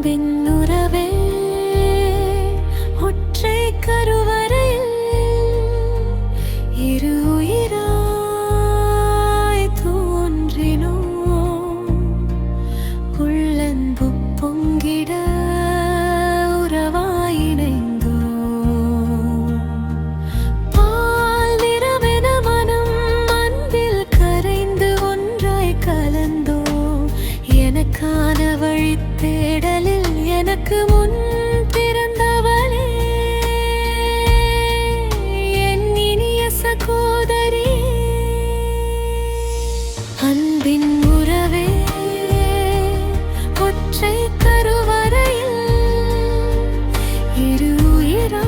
அன்பின் உறவே ஒற்றை கருவறையில் இரு உயிராய் தோன்றினோம். உள்ளன்பு பொங்கிட உறவாய் இணைந்தோம். பால் நிறமென மனம் அன்பில் கரைந்து ஒன்றாய் கலந்தோம். எனக்கான வழி தேடலில் எனக்கு முன் பிறந்தவளே, என் இனிய சகோதரி. அன்பின் உறவே ஒற்றை கருவறையில் இரு உயிராய்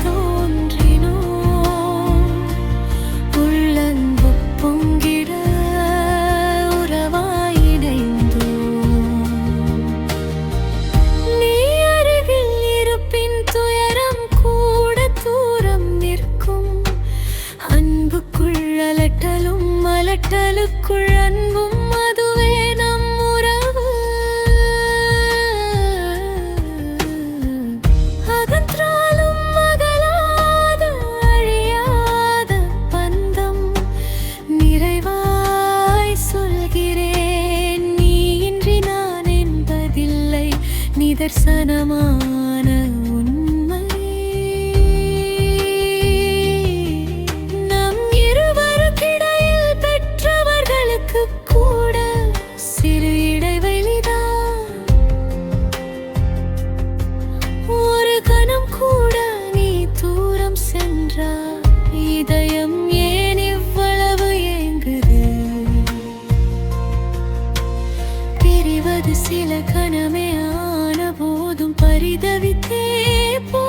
தோன்றினோம். உள்ளன்பு பொங்கிட உறவாய் இணைந்தோம். நீ அருகில் இருப்பின் துயரம் கூட தூரம் நிற்கும். அன்புக்குள் அலட்டலும் அலட்டலுக்குள் அன்பும், அதுவே நம் உறவு. அகன்றாலும் அகலாத அழியாத பந்தம். நிறைவாய் சொல்கிறேன், நீ இன்றி நான் என்பதில்லை நிதர்சனமான உண்மை. நம் இருவருக்கிடையில் பெற்றவர்களுக்கு கூட சிறு இடைவெளிதான். ஒரு கணம் கூட நீ தூரம் சென்றால் இதயம் ஏன் இவ்வளவு ஏங்குது? பிரிவது சில கணமே ஆன போதும் பரிதவித்தே போ